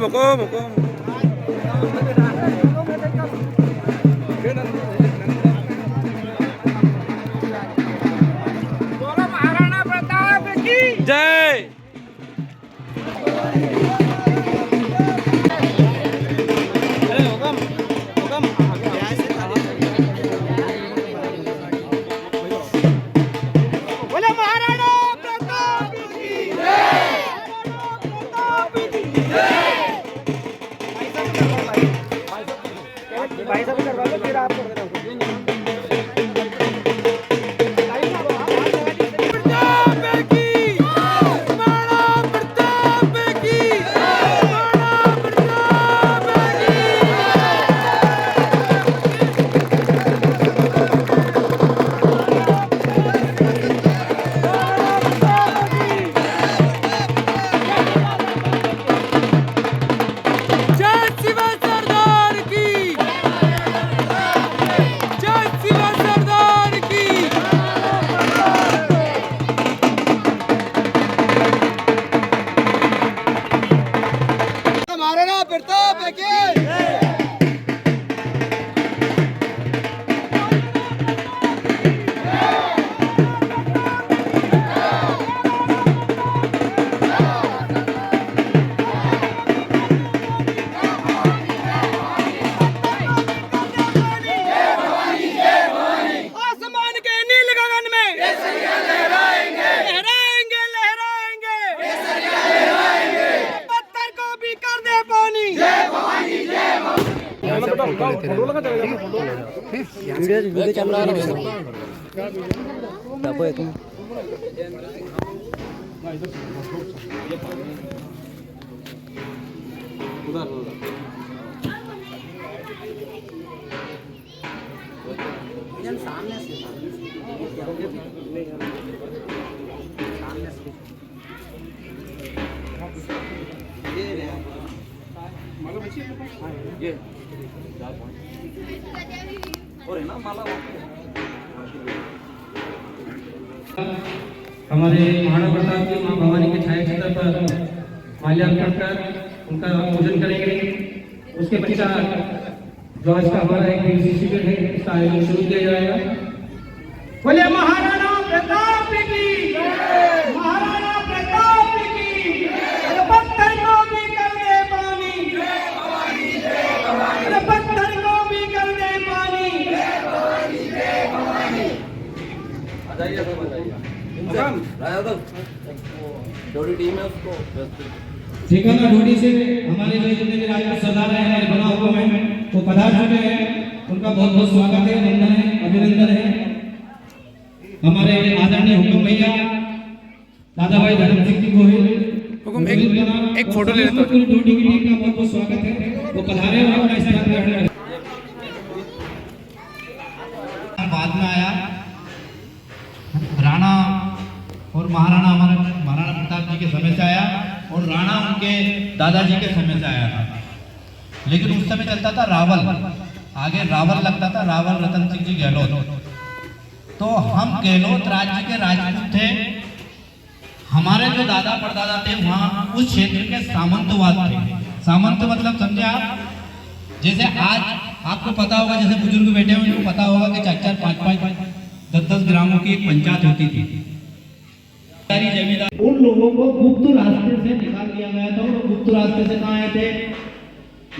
hukum, hukum. बोलो महाराणा प्रताप की जय। बोलो महाराणा प्रताप की महाराणा प्रताप की भाई साहब करवा दो फिर आप कर देना महाराणा प्रताप की आसमान के नील गगन में लहराएंगे लहराएंगे लहराएंगे पत्थर को भी कर दे पानी हमारे महाराणा प्रताप की मां भवानी के छाया चित्र पर माल्यार्पण कर उनका पूजन करेंगे। उसके पश्चात जो आज का हमारा एक दिवसीय शिविर है इसका आयोजन शुरू किया जाएगा। बोले महाराणा प्रताप की महाराणा प्रताप की पत्थर को भी कर दे पानी पत्थर को भी कर दे पानी ठिकाना ढोडी से हमारे जो जितने भी राजपूत सरदार हैं हमारे बना हुकुम है वो पधार चुके हैं। उनका बहुत बहुत स्वागत है, वंदन है, अभिनंदन है। हमारे आदरणीय हुकुम भैया दादा भाई धर्म सिंह जी गोहिल हुकुम एक फोटो ले लेता हूं। ढोडी की टीम का बहुत बहुत स्वागत है। वो पधारे और अपना स्थान ग्रहण करें। बाद में आया राणा और महाराणा हमारे महाराणा प्रताप जी के समय से आया और राणा उनके दादाजी के समय से आया था। लेकिन उस समय चलता था रावल, आगे रावल लगता था, रावल रतन सिंह जी गहलोत। तो हम गहलोत राज्य के राजपूत थे। हमारे जो दादा परदादा थे वहाँ उस क्षेत्र के सामंतवाद थे। सामंत मतलब समझे आप, जैसे आज आपको पता होगा, जैसे बुजुर्ग बैठे हुए उनको पता होगा कि 4-4, 5-5, 10-10 ग्रामों की एक पंचायत होती थी। जमींदार उन लोगों को गुप्त रास्ते से निकाल दिया गया था। और गुप्त रास्ते से कहाँ आए थे?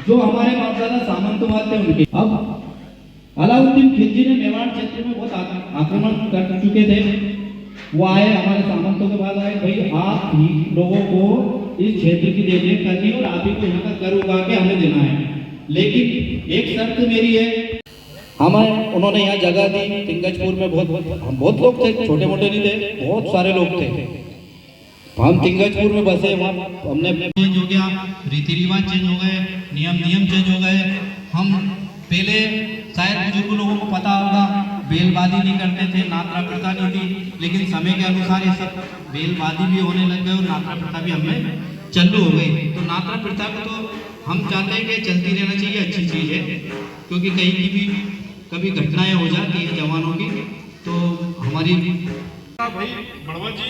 जो हमारे बाप दादा सामंतवाद थे उनके। अब अलाउद्दीन खिलजी ने मेवाड़ क्षेत्र में बहुत आक्रमण कर चुके थे। वो आए, हमारे सामंतों के बाद आए, भाई आप ही लोगों को इस क्षेत्र की देखरेख करनी और आप ही को यहाँ का कर उगा के हमें देना है। लेकिन एक शर्त मेरी है, हमें उन्होंने यहाँ जगह दी। तिंगजपुर में बहुत लोग थे, छोटे मोटे नहीं थे, बहुत सारे लोग थे। हम तिंगजपुर में बसे, वहाँ हमने चेंज हो गया, रीति रिवाज चेंज हो गए, नियम चेंज हो गए। हम पहले शायद बुजुर्ग लोगों को पता होगा बेलबादी नहीं करते थे, नात्रा प्रथा नहीं थी। लेकिन समय के अनुसार ये सब बेलबादी भी होने लग गए और नात्रा प्रथा भी हमें चालू हो गई। तो नात्रा प्रथा को तो हम चाहते हैं कि चलती रहना चाहिए, अच्छी चीज़ है। क्योंकि कहीं की भी कभी घटनाएं हो जाती है जवानों की, तो हमारी भाई बड़वा जी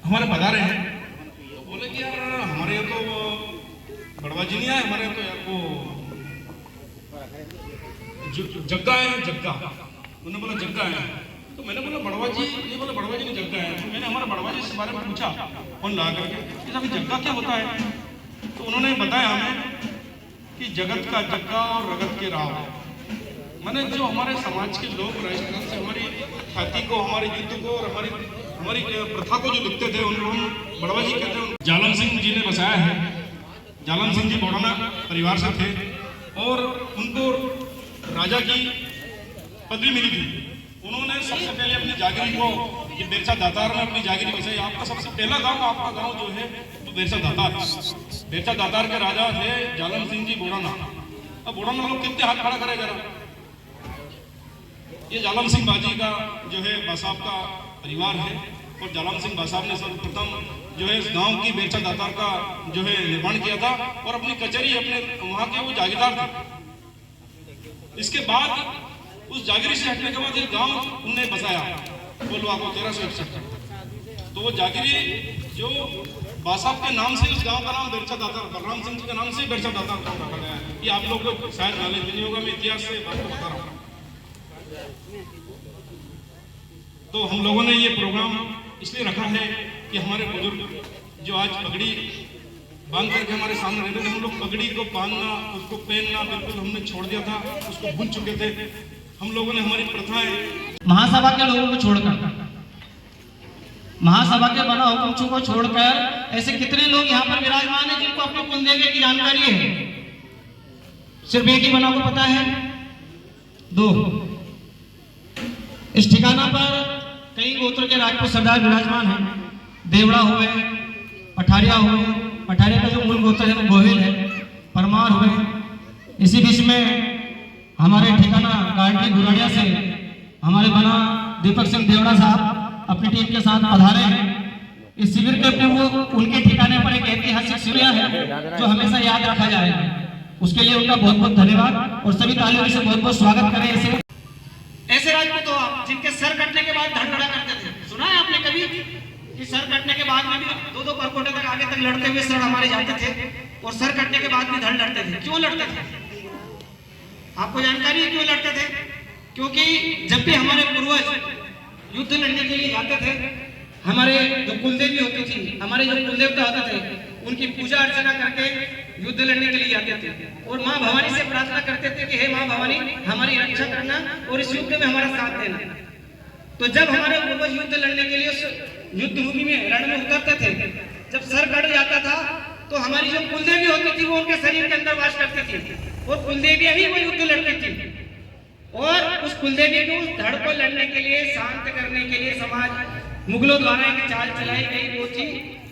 हमारे पधारे हैं तो बोले कि यार हमारे यहाँ तो बड़वा जी नहीं आए हमारे तो यार वो जग्गा है, जग्गा उन्होंने बोला जग्गा है, तो मैंने बोला बड़वा जी, ये बोला बड़वा जी ने जग्गा है। तो मैंने हमारा बड़वा जी इस बारे में पूछा फोन ला करके कि अभी जग्गा क्या होता है। तो उन्होंने बताया हमें कि जगत का जग्गा और रगत के राव, मैंने जो हमारे समाज के लोग राजस्थान से हमारी ख्याति को, हमारी युद्ध को और हमारी प्रथा को जो लिखते थे, उनको हम बड़वा जी कहते हैं। जालम सिंह जी ने बसाया है। जालम सिंह जी बोड़ाना परिवार से थे और उनको राजा की पदवी मिली थी। उन्होंने सबसे पहले अपनी जागीरी को, ये बेरसा दातार में अपनी जागीरी बसाई। आपका सबसे पहला गांव, आपका गांव जो है वो बेरसा दातार। बेरसा दातार के राजा थे जालम सिंह जी बोड़ाना। अब बोड़ाना लोग कितने हाथ खड़ा करे जरा। ये जालम सिंह बाजी का जो है बासाब का परिवार है और जालम सिंह बासाब ने सर्वप्रथम जो है इस गांव की बेरसा दातार का जो है निर्माण किया था और अपनी कचहरी अपने वहां के वो जागीरदार थे। इसके बाद उस जागीरी से हटने के बाद ये गांव उन्होंने बसाया बोलवा को 1361। तो वो जागीरी जो बासाब के नाम से उस गांव का नाम बेरसा दातार, बलराम सिंह जी के नाम से बेरसा दातार गांव रखा गया है। ये आप लोग को शायद नॉलेज नहीं होगा, मैं इतिहास से बात बता रहा हूँ। तो हम लोगों ने ये प्रोग्राम इसलिए रखा है कि हमारे बुजुर्ग जो आज पगड़ी बांध करके हमारे सामने रहते थे, हम लोग पगड़ी को बांधना, उसको पहनना बिल्कुल हमने छोड़ दिया था, उसको भूल चुके थे। हम लोगों ने हमारी प्रथाएं, महासभा के लोगों को छोड़कर, महासभा के बना हुकुमचों को छोड़कर ऐसे कितने लोग यहाँ पर विराजमान हैं जिनको अपने कुलदेवी की जानकारी है? सिर्फ एक ही बना को पता है, दो। इस ठिकाना पर कई गोत्र के राजपूत सरदार विराजमान हैं। देवड़ा हुए, पठारिया हुए, पठारिया का जो मूल गोत्र है वो गोहिल है, परमार हुए। इसी बीच में हमारे ठिकाना गाड़ी गुराड़िया से हमारे बना दीपक सिंह देवड़ा साहब अपनी टीम के साथ पधारे हैं। इस शिविर के अपने वो उनके ठिकाने पर एक ऐतिहासिक शिविर है जो हमेशा याद रखा जाएगा। उसके लिए उनका बहुत बहुत धन्यवाद और सभी तालियों से बहुत बहुत स्वागत करें। ऐसे राजपूत तो आप जिनके सर कटने के बाद धड़धड़ा करते थे, सुना है आपने कभी कि सर कटने के बाद में भी 2-2 परकोटे तक आगे तक लड़ते हुए सर हमारे जाते थे और सर कटने के बाद भी धड़ लड़ते थे। क्यों लड़ते थे? आपको जानकारी है क्यों लड़ते थे? क्योंकि जब भी हमारे पूर्वज युद्ध लड़ने के लिए जाते थे, हमारे जो कुलदेवी होती थी, हमारे जो कुलदेवता होते थे, उनकी पूजा अर्चना करके युद्ध लड़ने के लिए जाते थे और माँ भवानी से प्रार्थना करते थे कि हे माँ भवानी हमारी रक्षा करना और इस युद्ध में हमारा साथ देना। तो जब हमारे पूर्वज युद्ध लड़ने के लिए उस युद्ध भूमि में रण में उतरते थे, जब सर कट जाता था तो हमारी जो कुलदेवी होती थी वो उनके शरीर के अंदर वास करती थी और कुलदेवियां ही वो युद्ध लड़ती थी। और उस कुलदेवी को उस धड़ को लड़ने के लिए, शांत करने के लिए समाज मुगलों द्वारा एक चाल चलाई गई, वो थी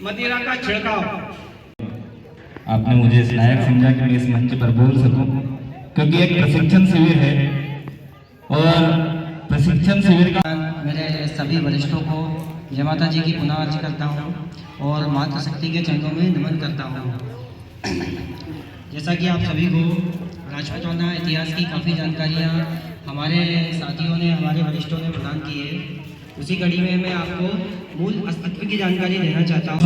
मदिरा का छिड़काव। आपने मुझे इस लायक समझा कि मैं इस मंच पर बोल सकूं, क्योंकि एक प्रशिक्षण शिविर है और प्रशिक्षण शिविर का मेरे सभी वरिष्ठों को जय माता जी की पुनः अर्ज करता हूँ और माता शक्ति के चरणों में नमन करता हूँ। जैसा कि आप सभी को राजपूताना इतिहास की काफ़ी जानकारियाँ हमारे साथियों ने, हमारे वरिष्ठों ने प्रदान की है, उसी कड़ी में मैं आपको मूल अस्तित्व की जानकारी देना चाहता हूँ।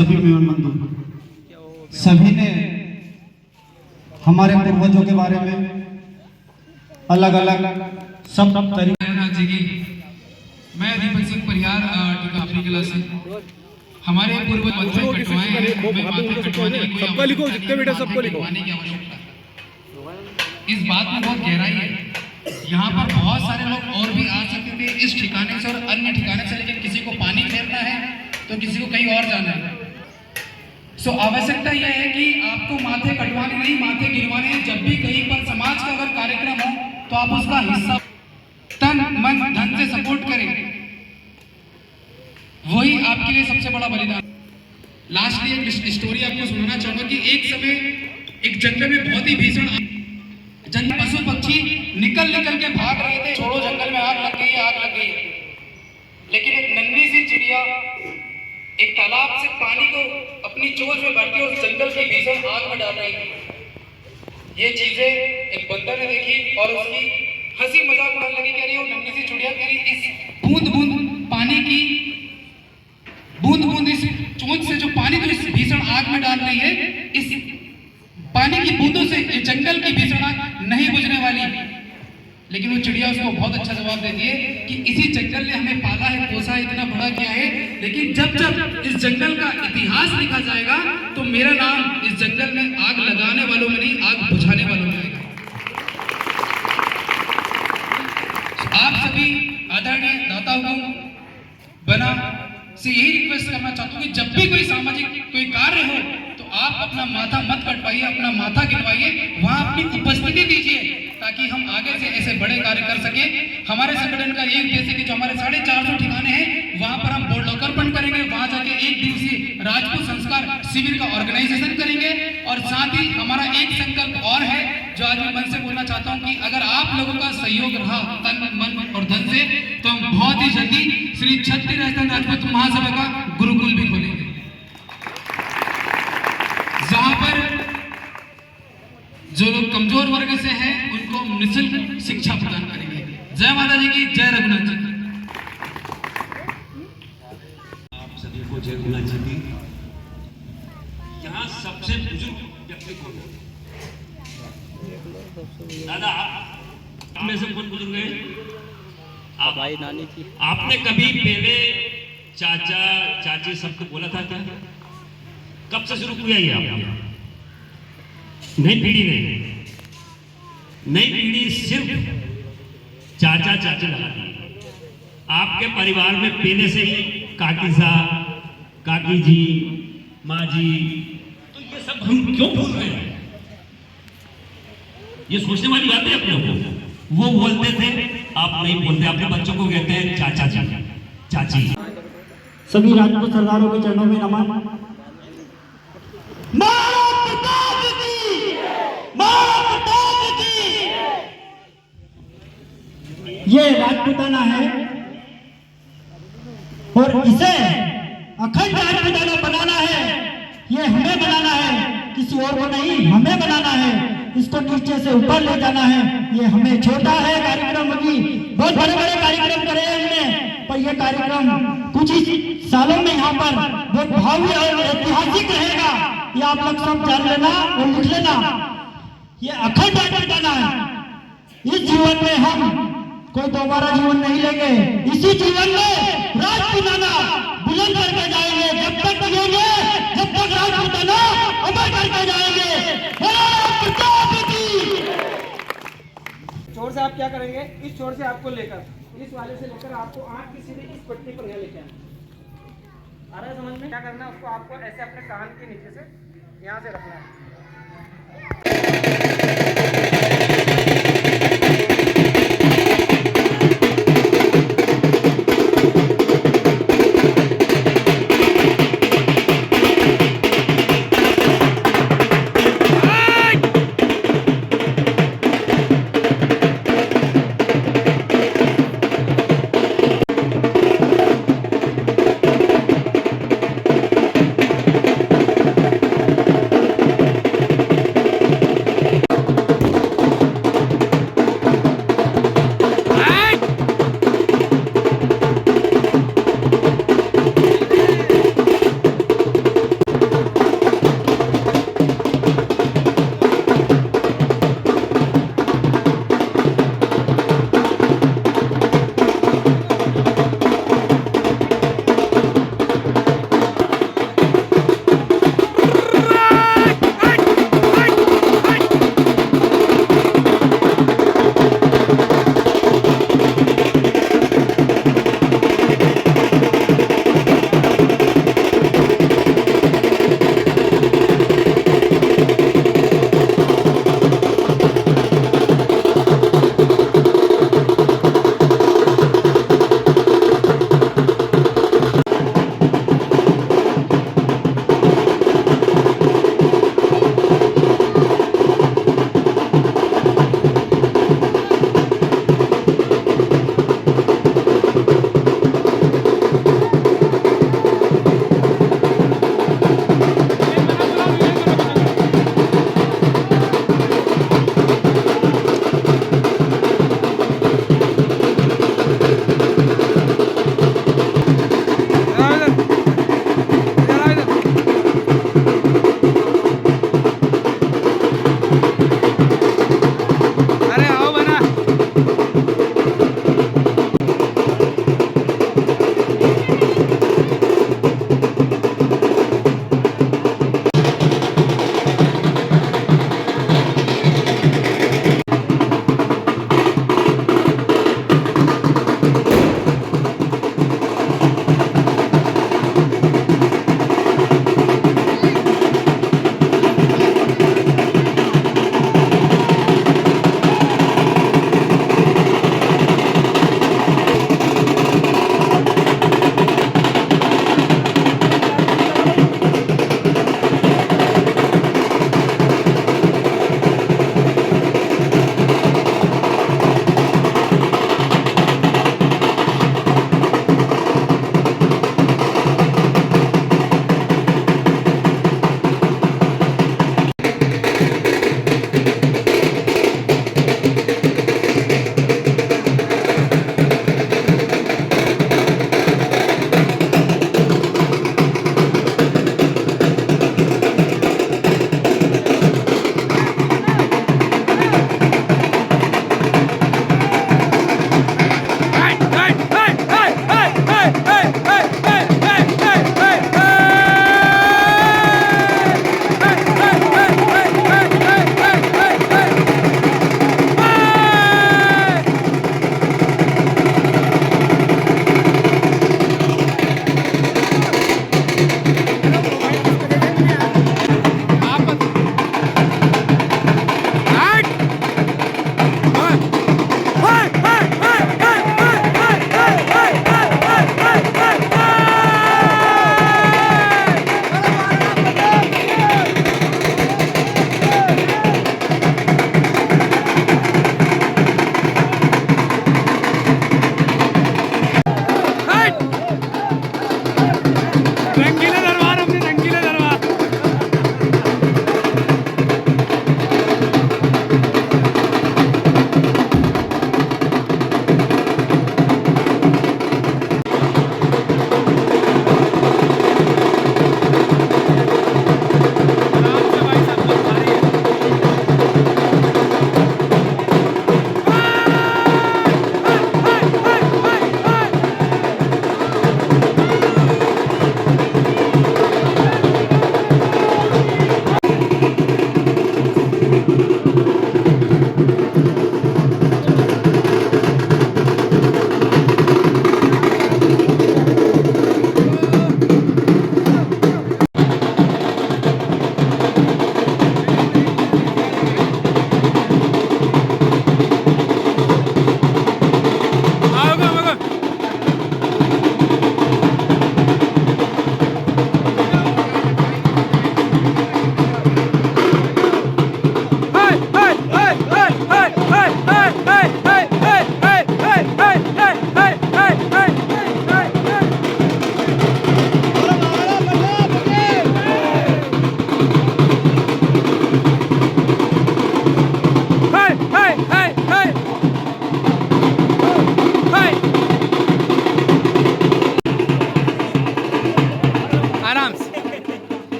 सभी ने हमारे पूर्वजों के बारे में अलग अलग सब तरीके जी की। मैं दीपक सिंह परिहार टीका कला से। हमारे पूर्वज माथे कटवाए हैं, हमें माथे कटवाने की कोई सबको लिखो, जितने बेटा सबको लिखो। इस बात में बहुत गहराई है। यहाँ पर बहुत सारे लोग और भी आ सकते थे इस ठिकाने से और अन्य ठिकाने से, लेकिन किसी को पानी फेरना है तो किसी को कहीं और जाना है। सो आवश्यकता यह है कि आपको माथे कटवाने नहीं, माथे गिरवाने हैं। जब भी कहीं पर समाज का अगर कार्यक्रम हो तो आप उसका हिस्सा तन मन धन से सपोर्ट करें, वही आपके लिए सबसे बड़ा बलिदान। लास्टली एक स्टोरी आपको सुनाना चाहूंगा कि एक समय एक जंगल में बहुत ही भीषण जंगल, पशु पक्षी निकल के भाग रहे थे, छोड़ो जंगल में आग लग गई है, आग लग गई है। लेकिन एक नन्ही सी चिड़िया एक तालाब से पानी को अपनी चोंच में भरती और जंगल की भीषण आग में डाल रही थी। ये चीजें एक बंदर ने देखी और उसकी हंसी मजाक उड़ाने लगी, कह रही हो नन्ही सी चिड़िया तेरी इस बूंद पानी की बूंद इस चोंच से जो पानी तो इस भीषण आग में डाल रही है, इस पानी की बूंदों से इस जंगल की भीषण आग नहीं बुझने वाली। लेकिन वो चिड़िया उसको बहुत अच्छा जवाब देती है कि इसी जंगल ने हमें पाला है, पोसा है, इतना बड़ा किया है, लेकिन जब जब इस जंगल का इतिहास लिखा जाएगा तो मेरा नाम इस जंगल में आग लगाने वालों में नहीं, आग बुझाने वालों में आएगा। आप सभी आदरणीय दाताओं को बना से यही रिक्वेस्ट करना चाहता हूँ कि जब भी कोई सामाजिक कोई कार्य हो तो आप अपना माथा मत कटवाइए, अपना माथा गिनवाइए, वहां अपनी उपस्थिति दीजिए ताकि हम आगे से ऐसे बड़े कार्य कर सके। हमारे संगठन का ये उद्देश्य कि जो हमारे 450 ठिकाने हैं वहां पर हम बोर्ड लोकार्पण करेंगे, वहां जाके 1 दिवसीय राजपूत संस्कार शिविर का ऑर्गेनाइजेशन करेंगे। और साथ ही हमारा एक संकल्प और है जो आज मैं मन से बोलना चाहता हूं कि अगर आप लोगों का सहयोग रहा तन मन और धन से तो हम बहुत ही जल्दी श्री छत्तीस राजस्थान राजपूत महासभा का गुरुकुल भी खोलेंगे, जहां पर जो लोग कमजोर वर्ग से हैं उनको निःशुल्क शिक्षा प्रदान करेंगे। जय माता जी की, जय रघुनाथ जी की। आप सभी को जय रघुनाथ जी की। यहाँ सबसे बुजुर्ग व्यक्ति कौन है? दादा, आप में से कौन बुजुर्ग है? आप भाई नानी जी। आपने कभी पहले चाचा चाची सबको बोला था क्या? कब से शुरू किया ये आपने? नई पीढ़ी नहीं, नई पीढ़ी सिर्फ चाचा चाची लगाती है। आपके परिवार में पहले से ही काकी साहब, काकी जी, माँ जी, तो ये सब हम क्यों भूल रहे हैं? ये सोचने वाली बात है अपने को। वो बोलते थे, आप नहीं बोलते, अपने बच्चों को कहते हैं चाचा जी, चाची। सभी राजपूत सरदारों के चरणों में नमन। ये राजपूताना है और इसे अखंड राजपूताना बनाना है। ये हमें बनाना है, किसी और को नहीं, हमें बनाना है। इसको नीचे से ऊपर ले जाना है। ये हमें छोटा है कार्यक्रम, अभी बहुत बड़े बड़े कार्यक्रम करे हैं हमने, पर ये कार्यक्रम कुछ ही सालों में यहाँ पर बहुत भव्य और ऐतिहासिक रहेगा। ये आप लोग सब जान लेना और लिख लेना। ये अखंड राजपूताना है। इस जीवन में हम कोई दोबारा जीवन नहीं लेंगे। इसी जीवन में राजपूताना बुलंद करके जाएंगे। जब तक जिएंगे, जब तक राजपूताना अमर करके जाएंगे। छोर से आप क्या करेंगे, इस छोर से आपको लेकर, इस वाले से लेकर आपको आंख की सीधे इस पट्टी पर यहाँ लेके आना। आ रहा है समझ में? क्या करना है, उसको आपको ऐसे अपने कान के नीचे से यहाँ से रखना है।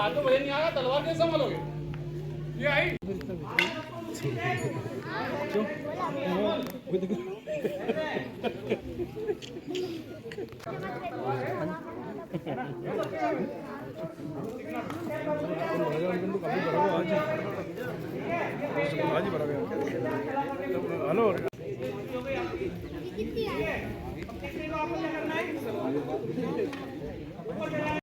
हाथ में वजन नहीं आया, तलवार कैसे संभालोगे? ये आई हेलो